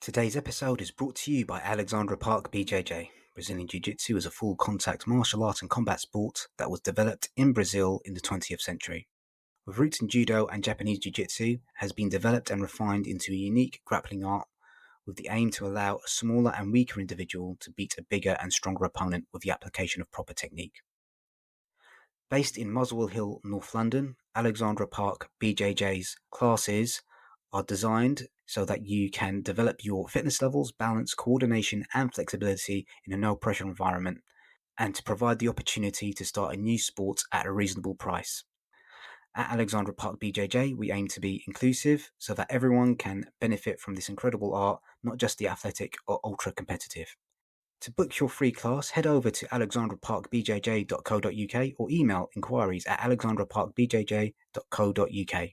Today's episode is brought to you by Alexandra Park BJJ. Brazilian Jiu-Jitsu is a full-contact martial art and combat sport that was developed in Brazil in the 20th century. With roots in Judo and Japanese Jiu-Jitsu, has been developed and refined into a unique grappling art with the aim to allow a smaller and weaker individual to beat a bigger and stronger opponent with the application of proper technique. Based in Muswell Hill, North London, Alexandra Park BJJ's classes are designed so that you can develop your fitness levels, balance, coordination and flexibility in a no-pressure environment, and to provide the opportunity to start a new sport at a reasonable price. At Alexandra Park BJJ, we aim to be inclusive so that everyone can benefit from this incredible art, not just the athletic or ultra-competitive. To book your free class, head over to alexandraparkbjj.co.uk or email inquiries at alexandraparkbjj.co.uk.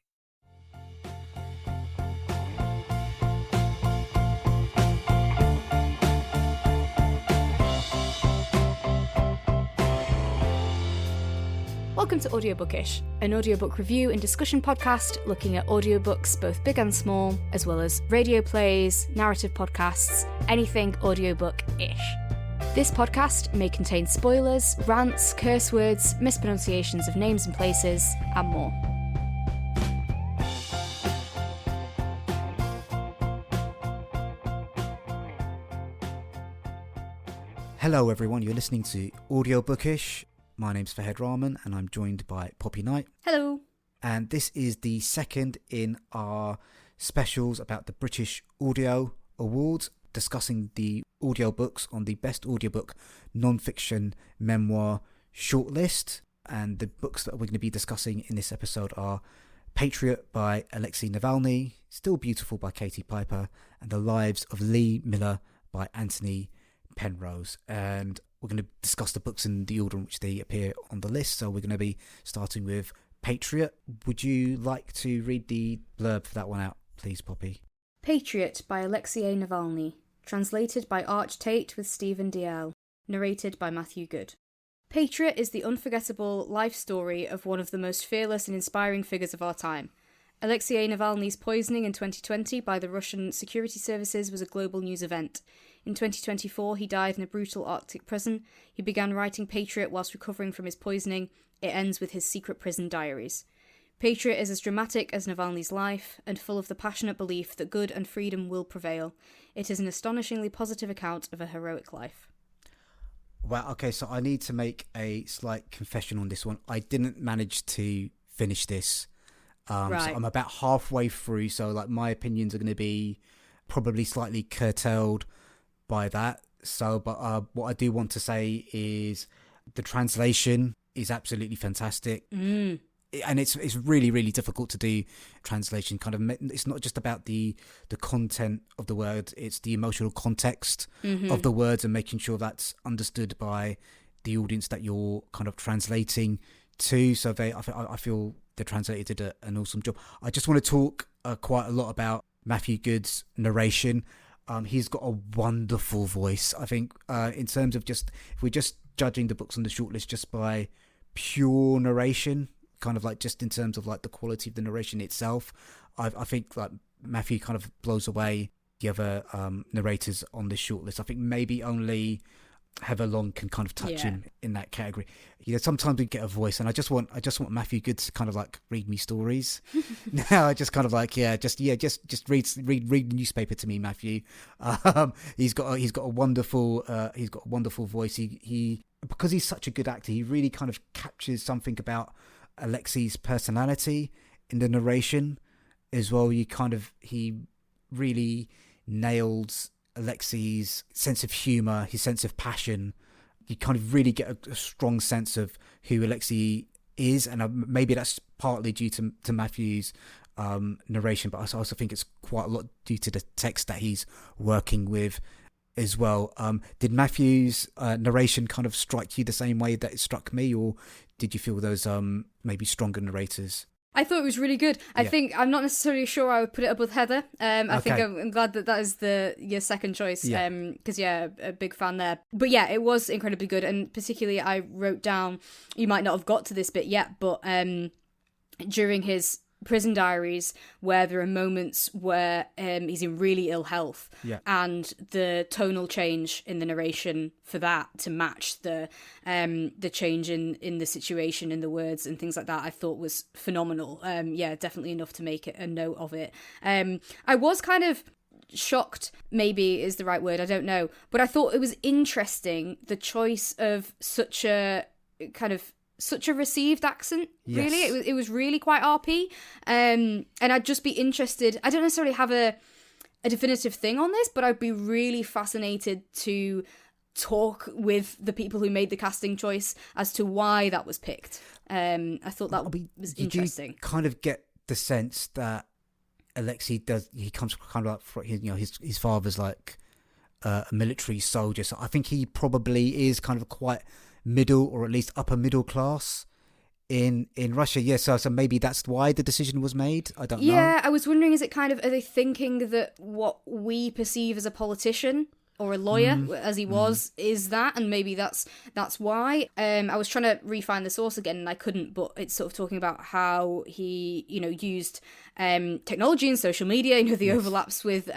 Welcome to Audiobookish, an audiobook review and discussion podcast looking at audiobooks both big and small, as well as radio plays, narrative podcasts, anything audiobook-ish. This podcast may contain spoilers, rants, curse words, mispronunciations of names and places, and more. Hello everyone, you're listening to Audiobookish. My name's Fahed Rahman and I'm joined by Poppy Knight. Hello. And this is the second in our specials about the British Audio Awards, discussing the audiobooks on the Best Audiobook Non-fiction memoir shortlist. And the books that we're going to be discussing in this episode are Patriot by Alexei Navalny, Still Beautiful by Katie Piper, and The Lives of Lee Miller by Antony Penrose. And we're going to discuss the books in the order in which they appear on the list. So we're going to be starting with Patriot. Would you like to read the blurb for that one out, please, Poppy? Patriot by Alexei Navalny, translated by Arch Tate with Stephen D.L., narrated by Matthew Good. Patriot is the unforgettable life story of one of the most fearless and inspiring figures of our time. Alexei Navalny's poisoning in 2020 by the Russian security services was a global news event. In 2024, he died in a brutal Arctic prison. He began writing Patriot whilst recovering from his poisoning. It ends with his secret prison diaries. Patriot is as dramatic as Navalny's life, and full of the passionate belief that good and freedom will prevail. It is an astonishingly positive account of a heroic life. Well, okay, so I need to make a slight confession on this one. I didn't manage to finish this. Right. So I'm about halfway through, so like my opinions are going to be probably slightly curtailed by that. So, but what I do want to say is the translation is absolutely fantastic. And it's really, really difficult to do translation. It's not just about the content of the word, it's the emotional context of the words and making sure that's understood by the audience that you're kind of translating to. So I feel the translator did an awesome job. I just want to talk quite a lot about Matthew Good's narration. He's got a wonderful voice. I think in terms of just, if we're just judging the books on the shortlist just by pure narration, kind of like just in terms of like the quality of the narration itself, I think like Matthew kind of blows away the other narrators on this shortlist. I think maybe only Heather Long can kind of touch him in that category. You know, sometimes we get a voice, and I just want Matthew Good to kind of like read me stories. Now I just kind of like just read the newspaper to me, Matthew. He's got a wonderful voice. He because he's such a good actor, he really kind of captures something about Alexei's personality in the narration as well. He really nails Alexei's sense of humour, his sense of passion. You kind of really get a strong sense of who Alexei is, and maybe that's partly due to Matthew's narration, but I also think it's quite a lot due to the text that he's working with as well. Did Matthew's narration kind of strike you the same way that it struck me, or did you feel those maybe stronger narrators? I thought it was really good. I think I'm not necessarily sure I would put it up with Heather. I think I'm glad that is your second choice. Because a big fan there. But yeah, it was incredibly good, and particularly I wrote down. You might not have got to this bit yet, but during his prison diaries where there are moments where he's in really ill health, and the tonal change in the narration for that to match the change in the situation, in the words and things like that, I thought was phenomenal. Definitely enough to make it a note of it. I was kind of shocked, maybe is the right word, I don't know, but I thought it was interesting, the choice of such a received accent. Really, it was really quite RP, and I'd just be interested. I don't necessarily have a definitive thing on this, but I'd be really fascinated to talk with the people who made the casting choice as to why that was picked. I thought that was interesting. You kind of get the sense that Alexei he comes kind of like, his father's like a military soldier, so I think he probably is kind of quite middle, or at least upper middle class in Russia. So maybe that's why the decision was made. I don't know. Yeah, I was wondering, are they thinking that what we perceive as a politician or a lawyer, as he was, is that, and maybe that's why. I was trying to refine the source again, and I couldn't, but it's sort of talking about how he, used technology and social media, the overlaps with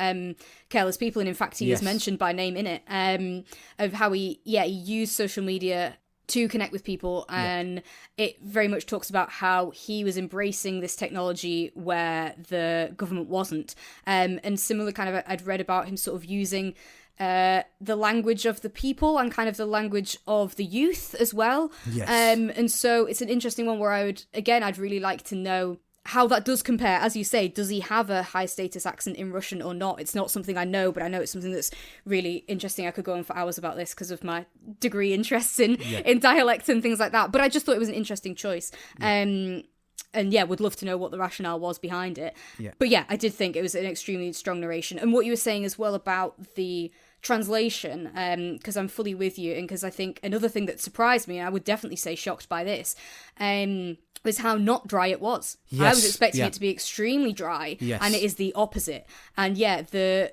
Careless People, and in fact he is mentioned by name in it, of how he used social media to connect with people, and it very much talks about how he was embracing this technology where the government wasn't, and similar kind of, I'd read about him sort of using the language of the people and kind of the language of the youth as well. And so it's an interesting one where I'd really like to know how that does compare. As you say, does he have a high status accent in Russian or not? It's not something I know, but I know it's something that's really interesting. I could go on for hours about this because of my degree interests in dialect and things like that. But I just thought it was an interesting choice. And would love to know what the rationale was behind it. But I did think it was an extremely strong narration. And what you were saying as well about the translation, because I'm fully with you, and because I think another thing that surprised me, and I would definitely say shocked by this, was how not dry it was. I was expecting it to be extremely dry, and it is the opposite. And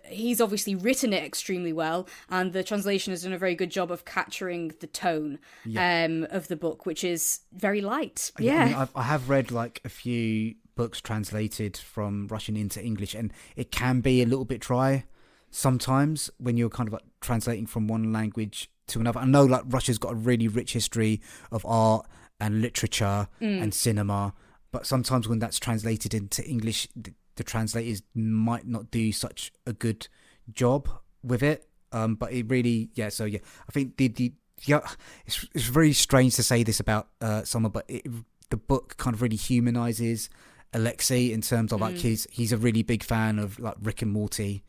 he's obviously written it extremely well, and the translation has done a very good job of capturing the tone of the book, which is very light. I mean, I have read like a few books translated from Russian into English, and it can be a little bit dry sometimes when you're kind of like translating from one language to another. I know like Russia's got a really rich history of art and literature and cinema, but sometimes when that's translated into English, the translators might not do such a good job with it. But it really, I think it's very strange to say this about someone, but the book kind of really humanizes Alexei in terms of like he's a really big fan of like Rick and Morty.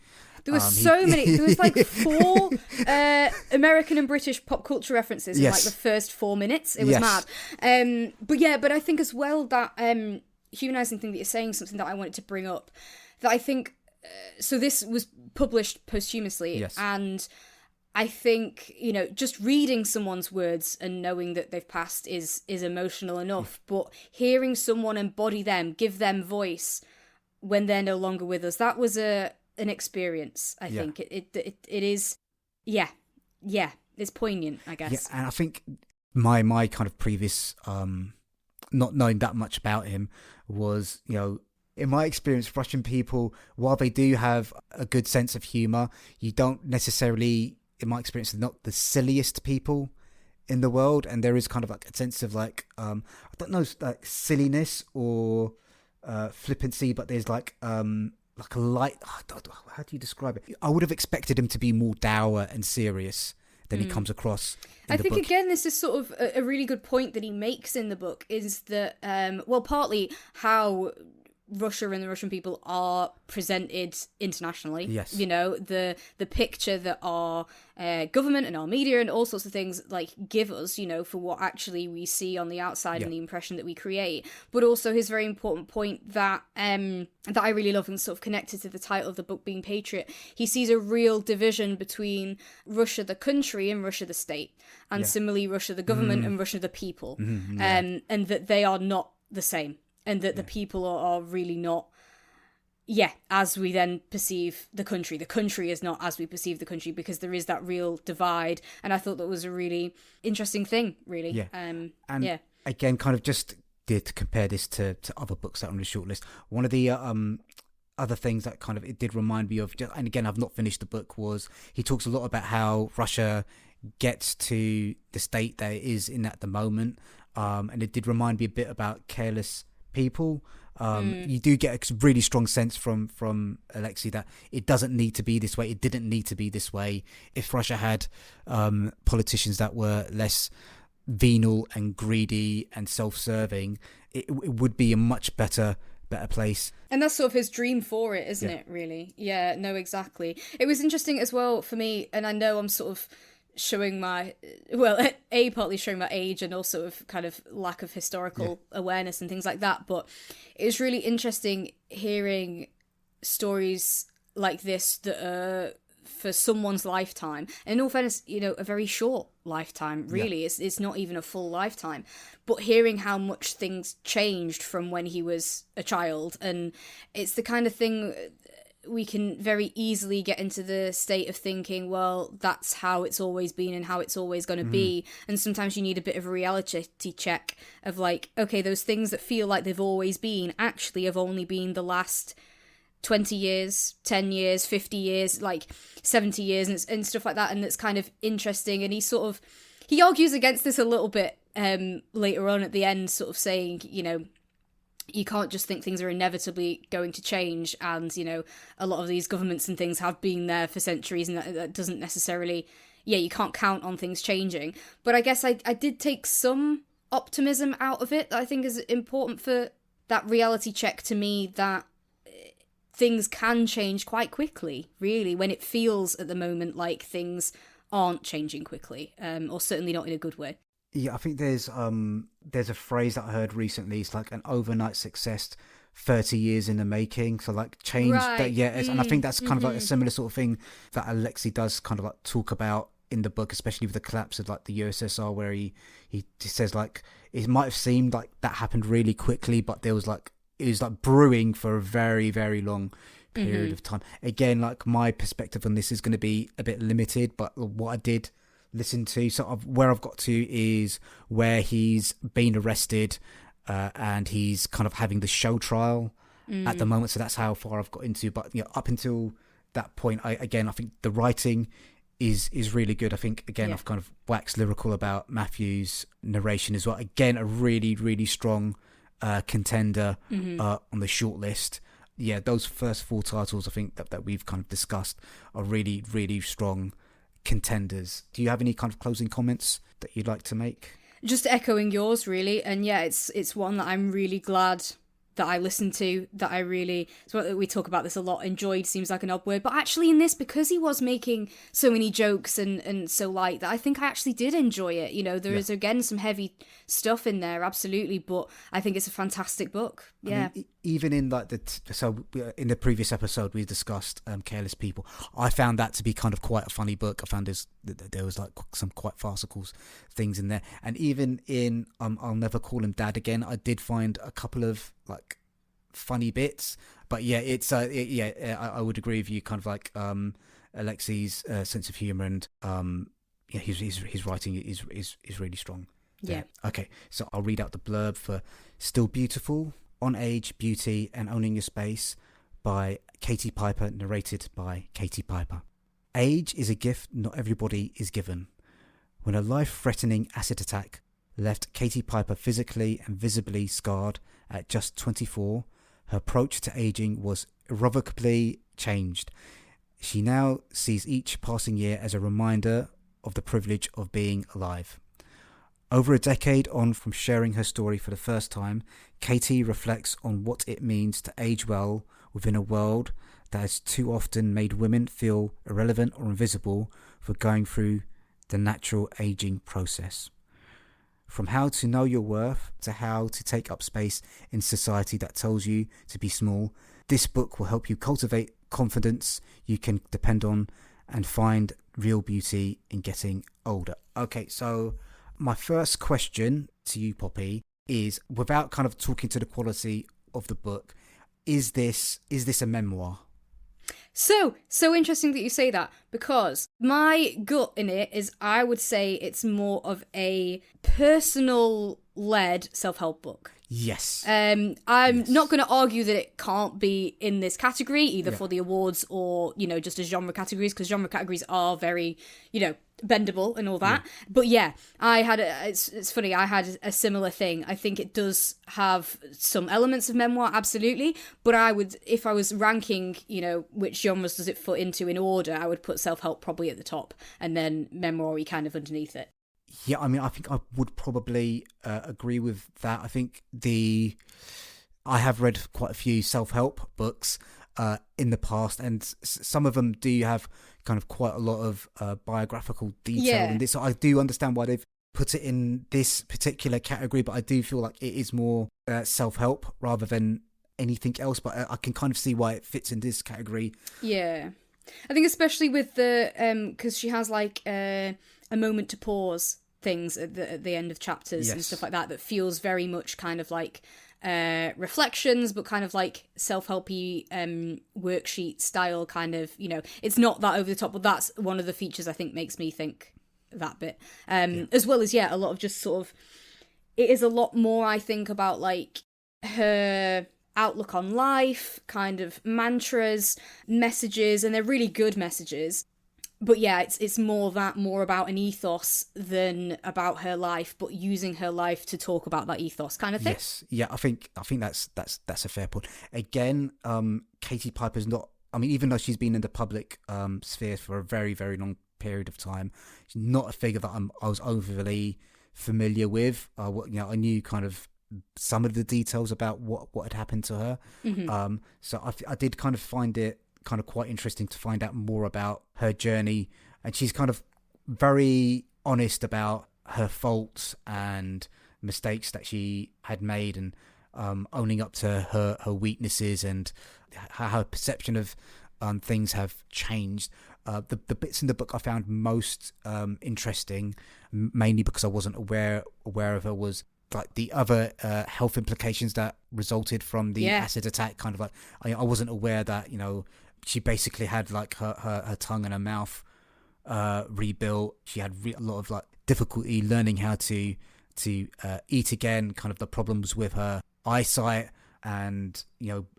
There were there was like 4 American and British pop culture references in like the first 4 minutes. It was mad. But I think as well that humanizing thing that you're saying, something that I wanted to bring up, that I think, so this was published posthumously, and I think, just reading someone's words and knowing that they've passed is emotional enough, but hearing someone embody them, give them voice when they're no longer with us, that was an experience. I think it is, it's poignant, I guess. And I think my kind of previous not knowing that much about him was, in my experience, Russian people, while they do have a good sense of humor, you don't necessarily, in my experience, they're not the silliest people in the world, and there is kind of like a sense of like I don't know, like silliness or flippancy, but there's like a light, how do you describe it? I would have expected him to be more dour and serious than he comes across in the book. I think, again, this is sort of a really good point that he makes in the book, is that, partly how Russia and the Russian people are presented internationally. The picture that our government and our media and all sorts of things like give us, for what actually we see on the outside and the impression that we create. But also his very important point that that I really love, and sort of connected to the title of the book being Patriot. He sees a real division between Russia the country and Russia the state, and similarly Russia the government and Russia the people, and that they are not the same. And that the people are really not, as we then perceive the country. The country is not as we perceive the country, because there is that real divide. And I thought that was a really interesting thing, really. Again, kind of just did to compare this to other books that are on the shortlist. One of the other things that kind of it did remind me of, and again, I've not finished the book, was he talks a lot about how Russia gets to the state that it is in at the moment, and it did remind me a bit about Careless People. You do get a really strong sense from Alexei that it doesn't need to be this way. It didn't need to be this way. If Russia had politicians that were less venal and greedy and self-serving, it would be a much better place. And that's sort of his dream for it, isn't it, really? Yeah, no, exactly. It was interesting as well for me, and I know I'm sort of showing my, well, partly showing my age and also of kind of lack of historical awareness and things like that, but it was really interesting hearing stories like this that are for someone's lifetime, and in all fairness, you know, a very short lifetime, really. It's not even a full lifetime, but hearing how much things changed from when he was a child, and it's the kind of thing we can very easily get into the state of thinking, well, that's how it's always been and how it's always going to be. And sometimes you need a bit of a reality check of like, okay, those things that feel like they've always been actually have only been the last 20 years, 10 years, 50 years, like 70 years and stuff like that. And it's kind of interesting. And he argues against this a little bit later on at the end, sort of saying, you know, you can't just think things are inevitably going to change, and, you know, a lot of these governments and things have been there for centuries, and that doesn't necessarily, you can't count on things changing. But I guess I did take some optimism out of it that I think is important for that reality check to me, that things can change quite quickly, really, when it feels at the moment like things aren't changing quickly, or certainly not in a good way. Yeah, I think there's a phrase that I heard recently. It's like an overnight success, 30 years in the making. So like change that, and I think that's kind of like a similar sort of thing that Alexei does kind of like talk about in the book, especially with the collapse of like the USSR, where he says like it might have seemed like that happened really quickly, but it was like brewing for a very, very long period of time. Again, like my perspective on this is going to be a bit limited, but what I did listen to, where I've got to is where he's been arrested and he's kind of having the show trial at the moment. So that's how far I've got into. But up until that point, I think the writing is really good. I think again I've kind of waxed lyrical about Matthew's narration as well. Again, a really, really strong contender on the shortlist. Yeah, those first four titles I think that we've kind of discussed are really, really strong contenders. Do you have any kind of closing comments that you'd like to make? Just echoing yours, really. And yeah, it's one that I'm really glad that I listened to, that I really, we talk about this a lot, enjoyed seems like an odd word, but actually in this, because he was making so many jokes and so light, that I think I actually did enjoy it. You know, there is again some heavy stuff in there, absolutely, but I think it's a fantastic book. Yeah. I mean, even in like in the previous episode we discussed Careless People, I found that to be kind of quite a funny book. I found there was like some quite farcical things in there, and even in I'll Never Call Him Dad Again, I did find a couple of like funny bits. But yeah, it's I would agree with you, kind of like Alexei's sense of humor, and his writing is really strong there. Yeah. Okay, so I'll read out the blurb for Still Beautiful, On Age, Beauty and Owning Your Space by Katie Piper, narrated by Katie Piper. Age is a gift not everybody is given. When a life-threatening acid attack left Katie Piper physically and visibly scarred at just 24, her approach to aging was irrevocably changed. She now sees each passing year as a reminder of the privilege of being alive. Over a decade on from sharing her story for the first time, Katie reflects on what it means to age well within a world that has too often made women feel irrelevant or invisible for going through the natural aging process. From how to know your worth to how to take up space in society that tells you to be small, this book will help you cultivate confidence you can depend on and find real beauty in getting older. Okay, so my first question to you, Poppy, is, without kind of talking to the quality of the book, is this a memoir? So interesting that you say that, because my gut in it is I would say it's more of a personal-led self-help book. Yes. I'm not going to argue that it can't be in this category, either for the awards or, just as genre categories, because genre categories are very, bendable and all that. Yeah. But yeah, it's funny, I had a similar thing. I think it does have some elements of memoir, absolutely, but if I was ranking, which genres does it fit into in order, I would put self-help probably at the top, and then memoir-y kind of underneath it. Yeah, I mean, I think I would probably agree with that. I think I have read quite a few self-help books in the past, and some of them do have kind of quite a lot of biographical detail in this. So I do understand why they've put it in this particular category, but I do feel like it is more self-help rather than anything else. But I can kind of see why it fits in this category. Yeah. I think especially with the, because she has like a moment to pause things at the end of chapters and stuff like that feels very much kind of like reflections, but kind of like self-helpy worksheet style kind of, it's not that over the top, but that's one of the features I think makes me think that bit. As well as, a lot of just sort of, it is a lot more, I think, about like her outlook on life, kind of mantras, messages, and they're really good messages. But yeah, it's more about an ethos than about her life, but using her life to talk about that ethos kind of thing. Yes, yeah, I think that's a fair point. Again, Katie Piper's not. I mean, even though she's been in the public sphere for a very, very long period of time, she's not a figure that I was overly familiar with. I knew kind of some of the details about what had happened to her. Mm-hmm. So I did kind of find it kind of quite interesting to find out more about her journey, and she's kind of very honest about her faults and mistakes that she had made, and owning up to her weaknesses and how her perception of things have changed. The bits in the book I found most interesting, mainly because I wasn't aware of her, was like the other health implications that resulted from the acid attack. Kind of like I wasn't aware that she basically had like her tongue and her mouth rebuilt. She had a lot of like difficulty learning how to eat again. Kind of the problems with her eyesight and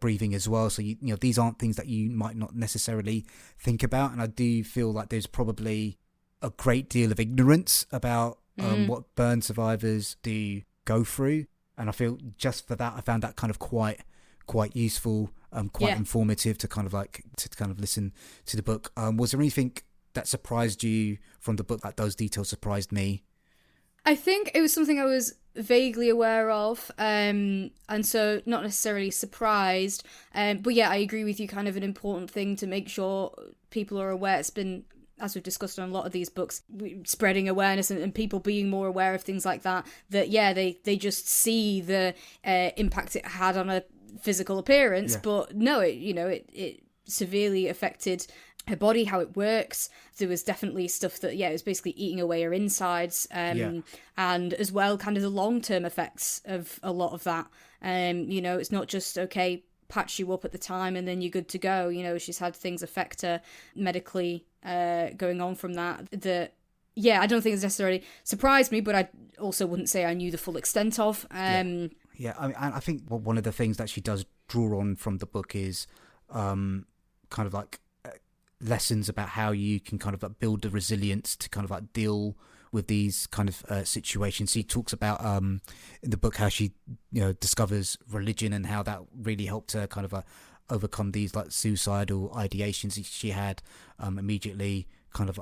breathing as well. So these aren't things that you might not necessarily think about. And I do feel like there's probably a great deal of ignorance about what burn survivors do go through. And I feel just for that, I found that kind of quite useful, quite informative to kind of listen to the book. Was there anything that surprised you from the book? That those details surprised me. I think it was something I was vaguely aware of, and so not necessarily surprised. But yeah, I agree with you. Kind of an important thing to make sure people are aware. It's been, as we've discussed on a lot of these books, spreading awareness and people being more aware of things like that. That they just see the impact it had on a physical appearance, but no, it severely affected her body, how it works. There was definitely stuff that it was basically eating away her insides, and as well kind of the long-term effects of a lot of that. It's not just patch you up at the time and then you're good to go. She's had things affect her medically going on from that I don't think it's necessarily surprised me, but I also wouldn't say I knew the full extent of. Yeah, I think one of the things that she does draw on from the book is kind of like lessons about how you can kind of like build the resilience to kind of like deal with these kind of situations. She talks about in the book how she discovers religion and how that really helped her kind of overcome these like suicidal ideations she had immediately kind of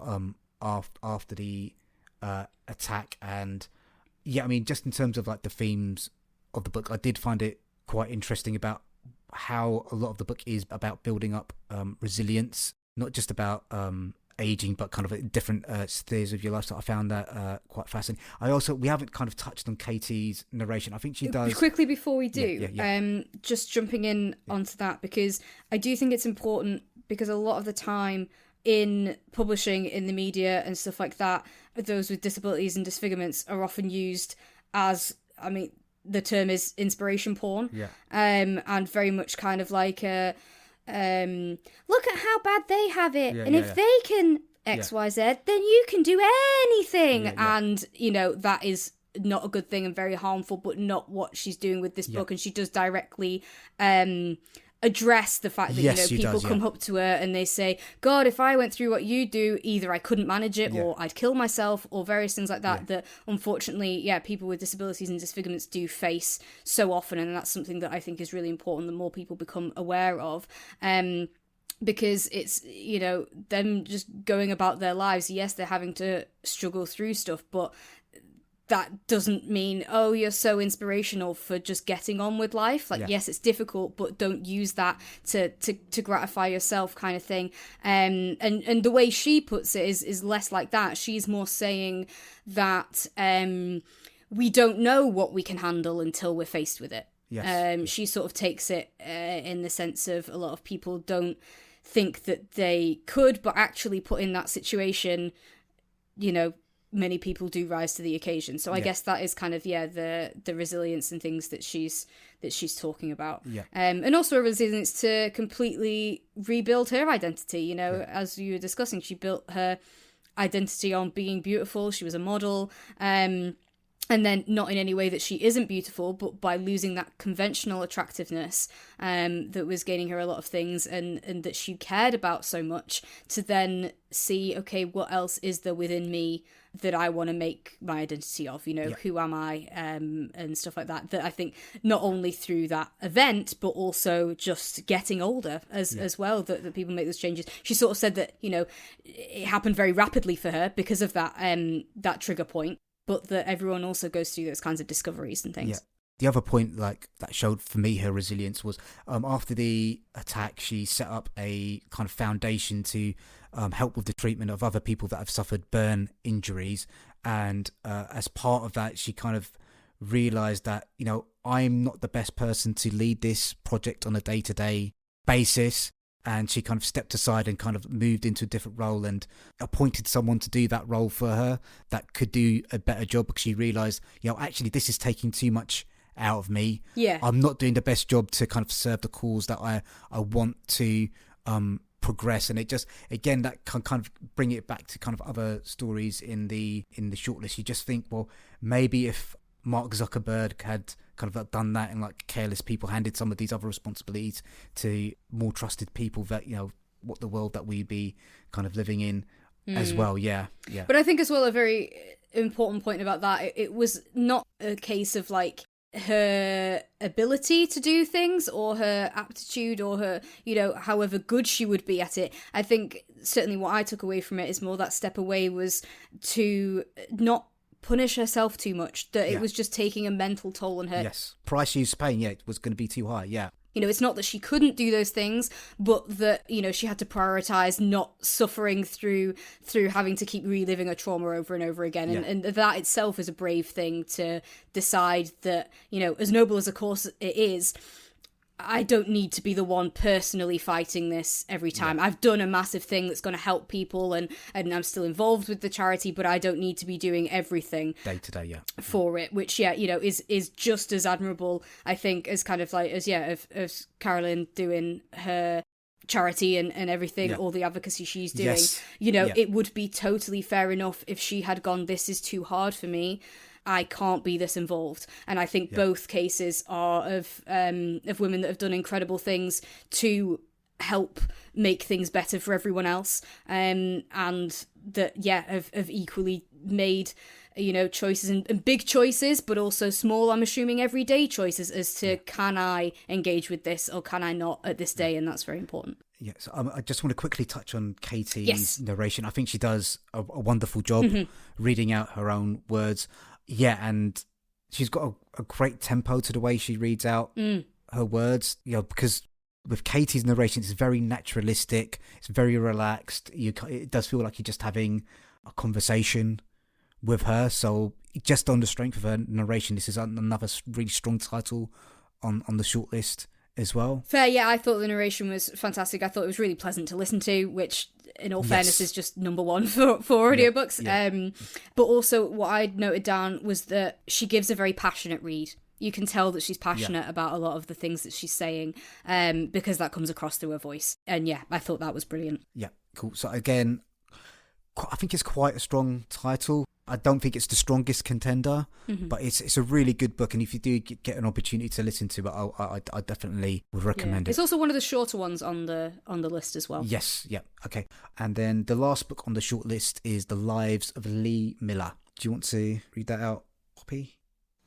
after the attack. And I mean, just in terms of like the themes of the book, I did find it quite interesting about how a lot of the book is about building up resilience, not just about aging, but kind of different spheres of your life. So I found that quite fascinating. We haven't kind of touched on Katie's narration. I think she does. Quickly before we do, just jumping in onto that, because I do think it's important, because a lot of the time in publishing, in the media and stuff like that, those with disabilities and disfigurements are often used as, the term is inspiration porn. And very much kind of like look at how bad they have it, if they can XYZ, then you can do anything. And that is not a good thing and very harmful, but not what she's doing with this book. And she does directly address the fact that, yes, people come up to her and they say, God, if I went through what you do, either I couldn't manage it or I'd kill myself, or various things like that, that unfortunately, people with disabilities and disfigurements do face so often. And that's something that I think is really important that more people become aware of. Because it's, them just going about their lives. Yes, they're having to struggle through stuff, but that doesn't mean, oh, you're so inspirational for just getting on with life. Like, yes, it's difficult, but don't use that to gratify yourself, kind of thing. And the way she puts it is less like that. She's more saying that we don't know what we can handle until we're faced with it. Yes. She sort of takes it in the sense of a lot of people don't think that they could, but actually put in that situation, many people do rise to the occasion. So I guess that is kind of the resilience and things that she's talking about. And also a resilience to completely rebuild her identity. As you were discussing, she built her identity on being beautiful. She was a model. And then not in any way that she isn't beautiful, but by losing that conventional attractiveness that was gaining her a lot of things and that she cared about so much, to then see, okay, what else is there within me that I want to make my identity of, who am I, and stuff like that. That I think not only through that event, but also just getting older as well, that people make those changes. She sort of said that, it happened very rapidly for her because of that that trigger point, but that everyone also goes through those kinds of discoveries and things. The other point that showed for me her resilience was after the attack, she set up a kind of foundation to help with the treatment of other people that have suffered burn injuries. And as part of that, she kind of realised that, I'm not the best person to lead this project on a day-to-day basis. And she kind of stepped aside and kind of moved into a different role and appointed someone to do that role for her that could do a better job, because she realised, actually this is taking too much out of me. I'm not doing the best job to kind of serve the cause that I want to progress. And it just, again, that can kind of bring it back to kind of other stories in the shortlist. You just think, well, maybe if Mark Zuckerberg had kind of done that, and careless people handed some of these other responsibilities to more trusted people, that what the world that we'd be kind of living in as well. But I think as well, a very important point about that, it was not a case of her ability to do things or her aptitude or her, however good she would be at it. I think certainly what I took away from it is more that step away was to not punish herself too much, that it was just taking a mental toll on her. Yes, price she was paying, it was going to be too high. It's not that she couldn't do those things, but that, she had to prioritise not suffering through having to keep reliving a trauma over and over again. And that itself is a brave thing, to decide that, as noble as a course it is, I don't need to be the one personally fighting this every time. I've done a massive thing that's going to help people, and I'm still involved with the charity, but I don't need to be doing everything day to day, for it, which is just as admirable, I think, as kind of as Carolyn doing her charity and everything, all the advocacy she's doing. It would be totally fair enough if she had gone, this is too hard for me, I can't be this involved. And I think both cases are of women that have done incredible things to help make things better for everyone else, and that have equally made choices, and big choices, but also small, I'm assuming everyday choices, as to can I engage with this or can I not at this day. And that's very important. So I just want to quickly touch on Katie's narration. I think she does a wonderful job reading out her own words. And she's got a great tempo to the way she reads out her words, because with Katie's narration, it's very naturalistic, it's very relaxed. It does feel like you're just having a conversation with her. So just on the strength of her narration, this is another really strong title on the shortlist as well. Fair, I thought the narration was fantastic. I thought it was really pleasant to listen to, which in all fairness is just number one for audiobooks. But also what I noted down was that she gives a very passionate read. You can tell that she's passionate about a lot of the things that she's saying, because that comes across through her voice. And I thought that was brilliant. Cool. So again, I think it's quite a strong title. I don't think it's the strongest contender, but it's a really good book. And if you do get an opportunity to listen to it, I definitely would recommend it. It's also one of the shorter ones on the list as well. Yes, yeah, okay. And then the last book on the short list is The Lives of Lee Miller. Do you want to read that out, Poppy?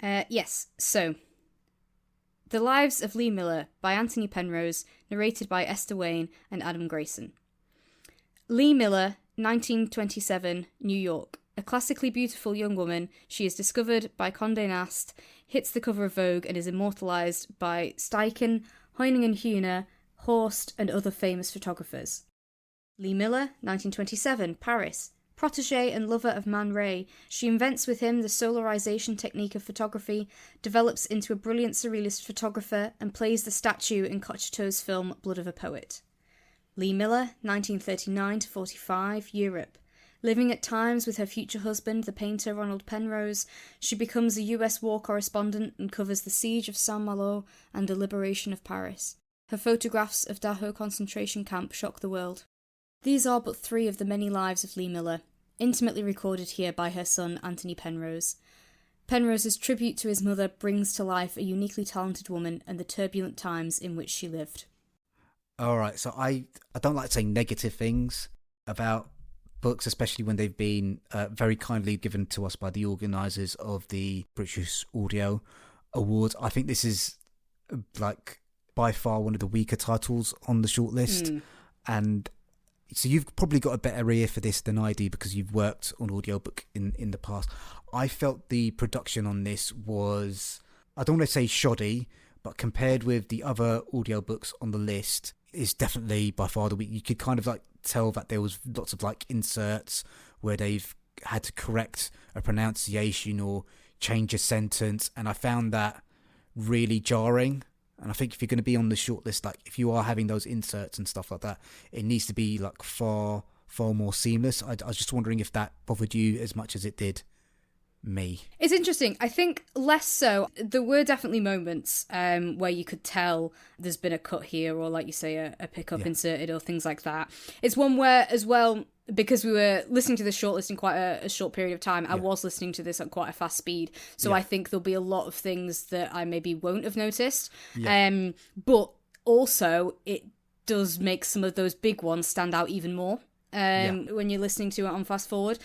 Yes, so The Lives of Lee Miller by Antony Penrose, narrated by Esther Wayne and Adam Grayson. Lee Miller, 1927, New York. A classically beautiful young woman, she is discovered by Condé Nast, hits the cover of Vogue, and is immortalised by Steichen, Heuningen-Hühner, Horst, and other famous photographers. Lee Miller, 1927, Paris. Protégé and lover of Man Ray, she invents with him the solarisation technique of photography, develops into a brilliant surrealist photographer, and plays the statue in Cocteau's film Blood of a Poet. Lee Miller, 1939-45, Europe. Living at times with her future husband, the painter Ronald Penrose, she becomes a US war correspondent and covers the siege of Saint-Malo and the liberation of Paris. Her photographs of Dachau concentration camp shock the world. These are but 3 of the many lives of Lee Miller, intimately recorded here by her son Antony Penrose. Penrose's tribute to his mother brings to life a uniquely talented woman and the turbulent times in which she lived. All right, so I don't like saying negative things about books, especially when they've been very kindly given to us by the organisers of the British Audio Awards. I think this is like by far one of the weaker titles on the shortlist, and so you've probably got a better ear for this than I do because you've worked on audiobook in the past. I felt the production on this was, I don't want to say shoddy, but compared with the other audiobooks on the list, is definitely by far the weak. You could kind of like tell that there was lots of like inserts where they've had to correct a pronunciation or change a sentence, and I found that really jarring. And I think if you're going to be on the shortlist, like if you are having those inserts and stuff like that, it needs to be like far more seamless. I was just wondering if that bothered you as much as it did me. It's interesting. I think less so. There were definitely moments where you could tell there's been a cut here, or like you say, a pickup inserted or things like that. It's one where as well, because we were listening to the shortlist in quite a short period of time, I was listening to this at quite a fast speed. So I think there'll be a lot of things that I maybe won't have noticed. But also it does make some of those big ones stand out even more when you're listening to it on fast forward.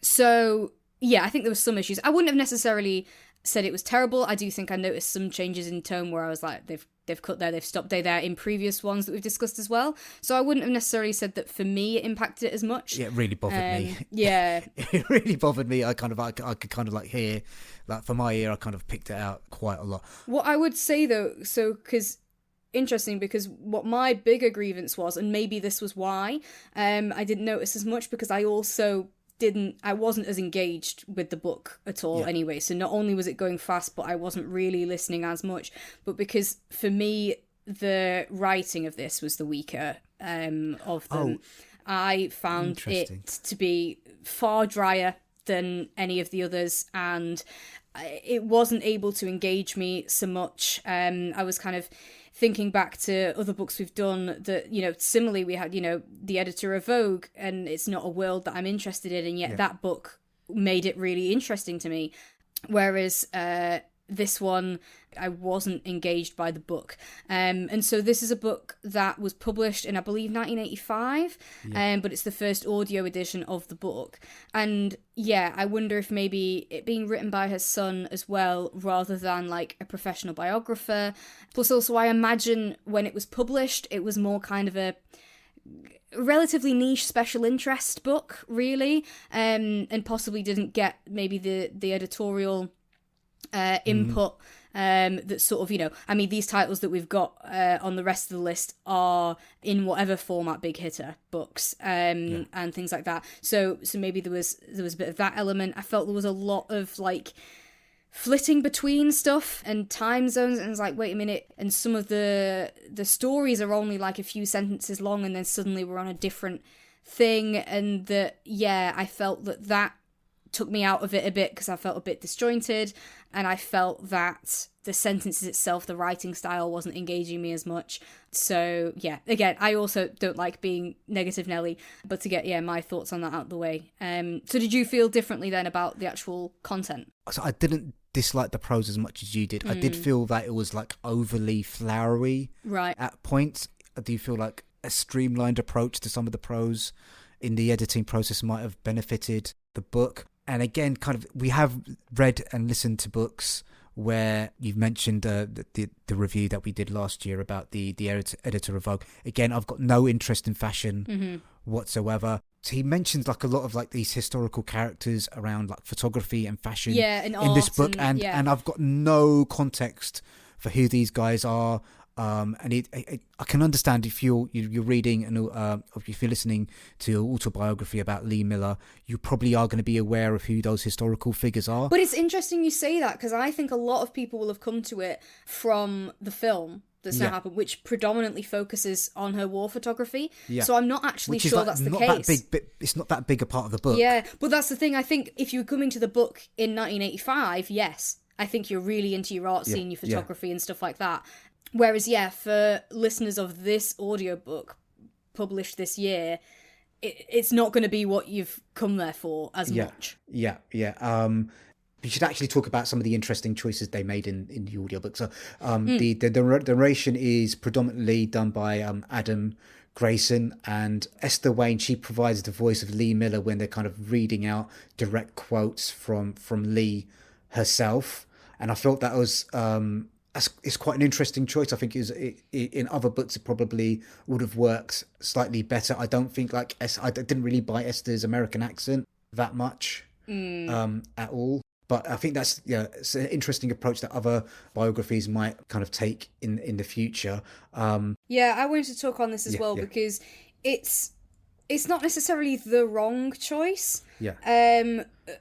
So, yeah, I think there were some issues. I wouldn't have necessarily said it was terrible. I do think I noticed some changes in tone where I was like, they've cut there, they've stopped there in previous ones that we've discussed as well. So I wouldn't have necessarily said that for me it impacted it as much. Yeah, it really bothered me. Yeah. It really bothered me. I could kind of like hear, like for my ear, I kind of picked it out quite a lot. What I would say though, because what my bigger grievance was, and maybe this was why I didn't notice as much, because I also I wasn't as engaged with the book at all anyway. So not only was it going fast, but I wasn't really listening as much. But because for me, the writing of this was the weaker of them. I found it to be far drier than any of the others, and it wasn't able to engage me so much. I was kind of thinking back to other books we've done that, similarly we had, the editor of Vogue, and it's not a world that I'm interested in, and yet that book made it really interesting to me. Whereas this one, I wasn't engaged by the book. And so this is a book that was published in, I believe, 1985, but it's the first audio edition of the book. And yeah, I wonder if maybe it being written by her son as well, rather than like a professional biographer. Plus also, I imagine when it was published, it was more kind of a relatively niche special interest book, really, and possibly didn't get maybe the editorial input that sort of, these titles that we've got on the rest of the list are in whatever format big hitter books and things like that. So maybe there was a bit of that element. I felt there was a lot of like flitting between stuff and time zones, and it's like, wait a minute, and some of the stories are only like a few sentences long, and then suddenly we're on a different thing, and I felt that took me out of it a bit because I felt a bit disjointed, and I felt that the sentences itself, the writing style, wasn't engaging me as much. So yeah, again, I also don't like being negative Nelly, but to get my thoughts on that out of the way. So did you feel differently then about the actual content? So I didn't dislike the prose as much as you did. I did feel that it was like overly flowery at points. I do feel like a streamlined approach to some of the prose in the editing process might have benefited the book. And again, kind of, we have read and listened to books where you've mentioned the review that we did last year about the editor of Vogue. Again, I've got no interest in fashion whatsoever. So he mentions like a lot of like these historical characters around like photography and fashion and in this book, and I've got no context for who these guys are. And I can understand if you're reading or if you're listening to an autobiography about Lee Miller, you probably are going to be aware of who those historical figures are. But it's interesting you say that, because I think a lot of people will have come to it from the film that's now happened, which predominantly focuses on her war photography. So I'm not actually sure that's the case. It's not that big a part of the book. Yeah, but that's the thing. I think if you're coming to the book in 1985, yes, I think you're really into your art scene, your photography and stuff like that. Whereas, for listeners of this audiobook published this year, it's not going to be what you've come there for as much. We should actually talk about some of the interesting choices they made in the audiobook. So the narration is predominantly done by Adam Grayson, and Esther Wayne, she provides the voice of Lee Miller when they're kind of reading out direct quotes from Lee herself. And I felt that was... it's quite an interesting choice. I think in other books it probably would have worked slightly better. I don't think I didn't really buy Esther's American accent that much at all. But I think that's it's an interesting approach that other biographies might kind of take in the future. I wanted to talk on this as well because it's not necessarily the wrong choice.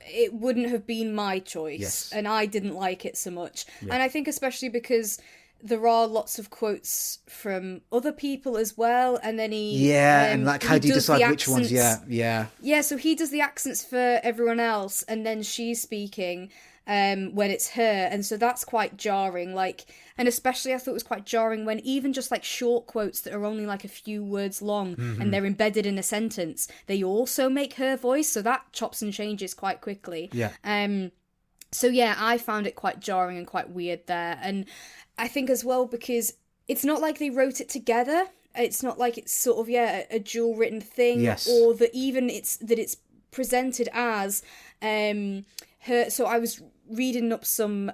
It wouldn't have been my choice, and I didn't like it so much. And I think especially because there are lots of quotes from other people as well, and then and like how do you decide which ones? So he does the accents for everyone else, and then she's speaking when it's her, and so that's quite jarring. And especially I thought it was quite jarring when even just like short quotes that are only like a few words long and they're embedded in a sentence, they also make her voice, so that chops and changes quite quickly. I found it quite jarring and quite weird there. And I think as well because it's not like they wrote it together. It's not like it's sort of a dual written thing, or that even it's presented as her. So I was reading up some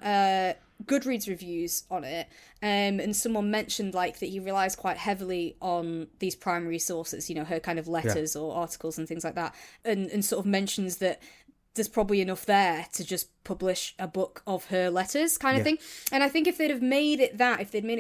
Goodreads reviews on it, and someone mentioned that he relies quite heavily on these primary sources, her kind of letters or articles and things like that, and sort of mentions that there's probably enough there to just publish a book of her letters kind of thing. And I think if they'd made it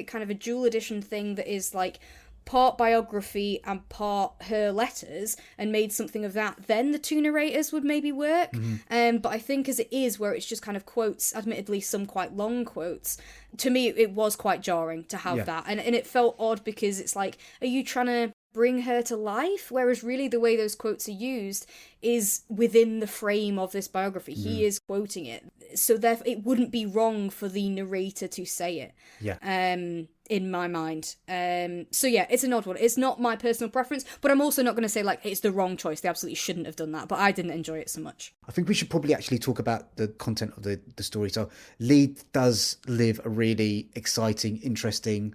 kind of a dual edition thing that is like part biography and part her letters, and made something of that, then the two narrators would maybe work. But I think as it is, where it's just kind of quotes, admittedly some quite long quotes, to me it was quite jarring to have that, and it felt odd because it's like, are you trying to bring her to life? Whereas really the way those quotes are used is within the frame of this biography. He is quoting it, so therefore it wouldn't be wrong for the narrator to say it. In my mind. It's an odd one. It's not my personal preference, but I'm also not going to say it's the wrong choice. They absolutely shouldn't have done that, but I didn't enjoy it so much. I think we should probably actually talk about the content of the story. So Lee does live a really exciting, interesting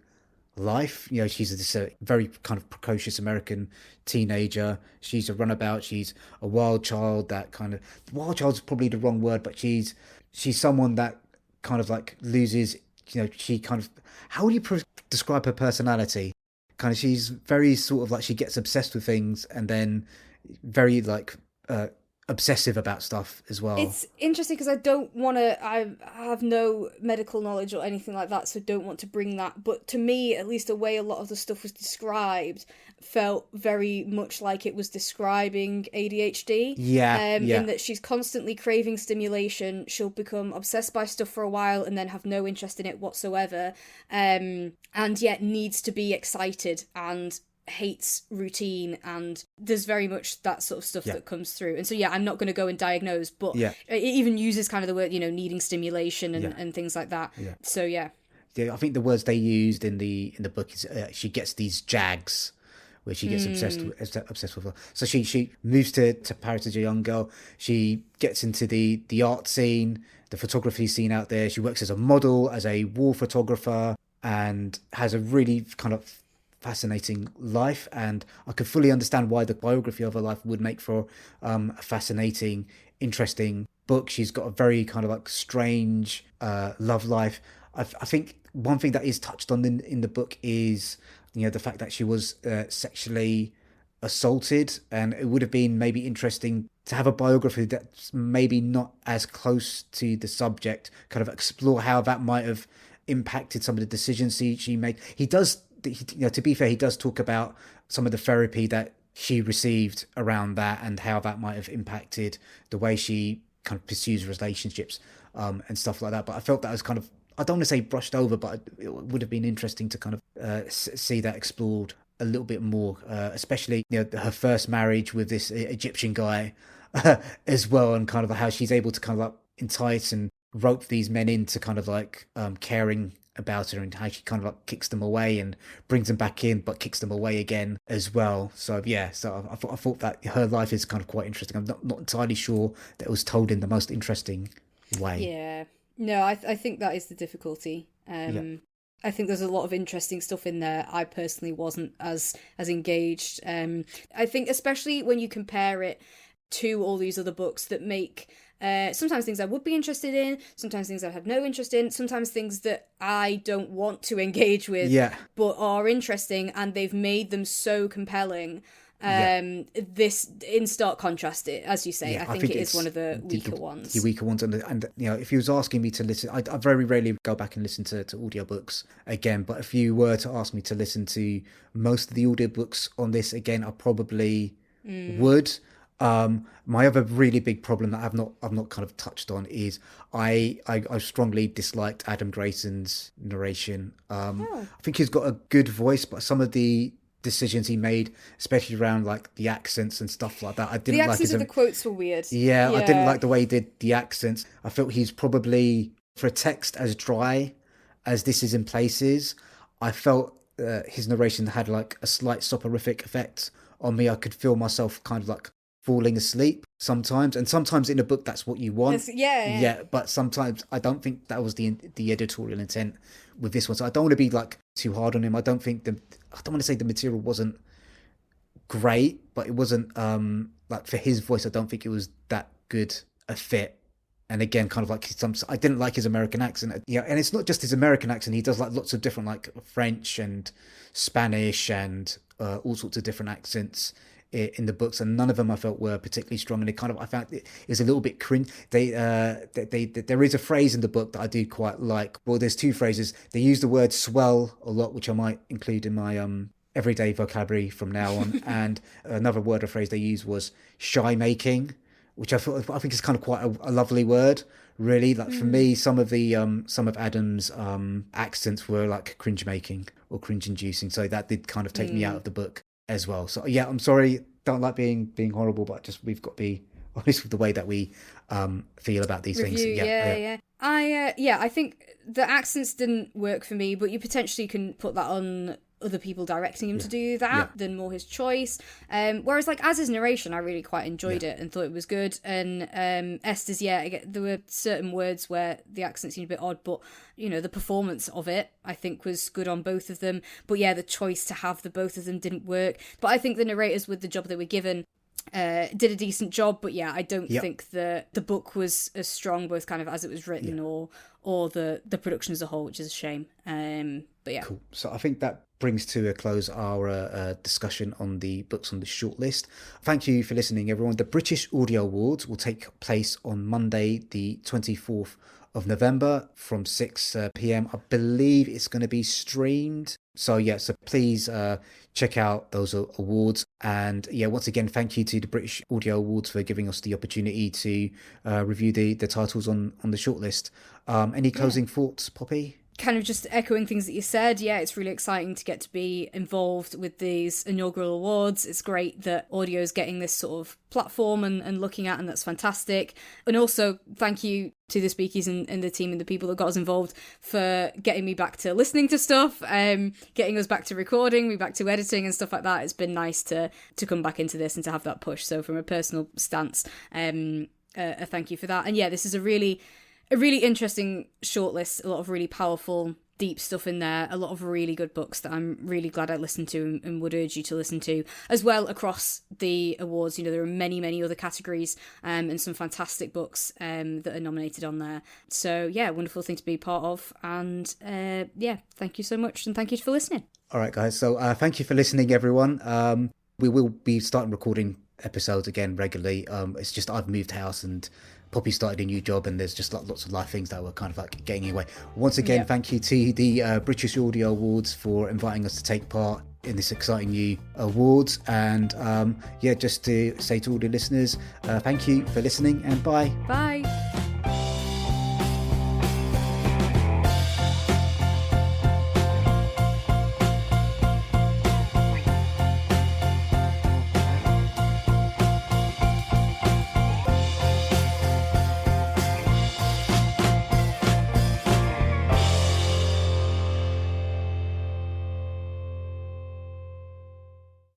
life. She's this very kind of precocious American teenager. She's a runabout. She's a wild child. Wild child's probably the wrong word, but she's someone that kind of loses, she kind of, how would you describe her personality? Kind of, she's very sort of she gets obsessed with things, and then very obsessive about stuff as well. It's interesting because I have no medical knowledge or anything like that, so don't want to bring that, but to me, at least the way a lot of the stuff was described felt very much like it was describing ADHD. In that she's constantly craving stimulation, she'll become obsessed by stuff for a while and then have no interest in it whatsoever, and yet needs to be excited and hates routine, and there's very much that sort of stuff that comes through. And so I'm not going to go and diagnose, but it even uses kind of the word, needing stimulation and things like that. So yeah, I think the words they used in the book is she gets these jags, where she gets obsessed with her. So she moves to Paris as a young girl. She gets into the art scene, the photography scene out there. She works as a model, as a war photographer, and has a really kind of fascinating life. And I could fully understand why the biography of her life would make for a fascinating, interesting book. She's got a very kind of like strange love life. I think one thing that is touched on in the book is the fact that she was sexually assaulted, and it would have been maybe interesting to have a biography that's maybe not as close to the subject, kind of explore how that might have impacted some of the decisions she made. He does, to be fair, he does talk about some of the therapy that she received around that and how that might have impacted the way she kind of pursues relationships and stuff like that. But I felt that was kind of, I don't want to say brushed over, but it would have been interesting to kind of see that explored a little bit more, especially her first marriage with this Egyptian guy as well, and kind of how she's able to kind of like entice and rope these men into kind of like caring about her, and how she kind of like kicks them away and brings them back in, but kicks them away again as well. So so I thought that her life is kind of quite interesting. I'm not entirely sure that it was told in the most interesting way. Yeah. No, I think that is the difficulty. I think there's a lot of interesting stuff in there. I personally wasn't as engaged. I think especially when you compare it to all these other books that make sometimes things I would be interested in, sometimes things I have no interest in, sometimes things that I don't want to engage with, but are interesting, and they've made them so compelling. This in stark contrast, as you say, I think it is one of the weaker ones. The weaker ones, and if he was asking me to listen, I very rarely go back and listen to audiobooks again. But if you were to ask me to listen to most of the audiobooks on this again, I probably would. My other really big problem that I've not kind of touched on is I strongly disliked Adam Grayson's narration. I think he's got a good voice, but some of the decisions he made, especially around like the accents and stuff like that, I didn't like. The accents of the quotes were weird. Yeah, I didn't like the way he did the accents. I felt he's probably, for a text as dry as this is in places, I felt his narration had like a slight soporific effect on me. I could feel myself kind of like falling asleep sometimes, and sometimes in a book that's what you want. But sometimes I don't think that was the editorial intent with this one. So I don't want to be like too hard on him. I don't want to say the material wasn't great, but it wasn't like for his voice, I don't think it was that good a fit. And again, kind of like I didn't like his American accent. And it's not just his American accent. He does like lots of different like French and Spanish and all sorts of different accents in the books, and none of them I felt were particularly strong. And I found it is a little bit cringe. There is a phrase in the book that I do quite like. Well, there's two phrases. They use the word swell a lot, which I might include in my everyday vocabulary from now on. And another word or phrase they used was shy making, which I think is kind of quite a lovely word. Really, like for me, some of Adam's accents were like cringe making or cringe inducing. So that did kind of take me out of the book as well. So I'm sorry, don't like being horrible, but just we've got to be honest with the way that we feel about these things. I think the accents didn't work for me, but you potentially can put that on other people directing him to do that, then more his choice. Whereas like as his narration, I really quite enjoyed it and thought it was good. And Esther's, there were certain words where the accent seemed a bit odd, but the performance of it I think was good on both of them. But the choice to have the both of them didn't work. But I think the narrators, with the job they were given, did a decent job. But I don't think the book was as strong, both kind of as it was written or the production as a whole, which is a shame. Cool. So I think that brings to a close our discussion on the books on the shortlist. Thank you for listening, everyone. The British Audio Awards will take place on Monday, the 24th of November from 6 p.m. I believe it's going to be streamed. So please check out those awards. And once again, thank you to the British Audio Awards for giving us the opportunity to review the titles on the shortlist. Any closing thoughts, Poppy? kind of just echoing things that you said, yeah, it's really exciting to get to be involved with these inaugural awards. It's great that audio is getting this sort of platform and looking at, and that's fantastic. And also, thank you to the speakers and the team and the people that got us involved for getting me back to listening to stuff, getting us back to recording, me back to editing and stuff like that. It's been nice to come back into this and to have that push. So from a personal stance, a thank you for that. And yeah, this is a really interesting shortlist, a lot of really powerful, deep stuff in there, a lot of really good books that I'm really glad I listened to and would urge you to listen to as well across the awards. You know, there are many other categories and some fantastic books that are nominated on there. So yeah, wonderful thing to be part of. And yeah, thank you so much, and thank you for listening. All right, guys. So thank you for listening, everyone. We will be starting recording episodes again regularly. It's just I've moved house and Poppy started a new job, and there's just lots of life things that were kind of like getting in the way. Once again, Thank you to the British Audio Awards for inviting us to take part in this exciting new awards. And just to say to all the listeners, thank you for listening, and bye. Bye.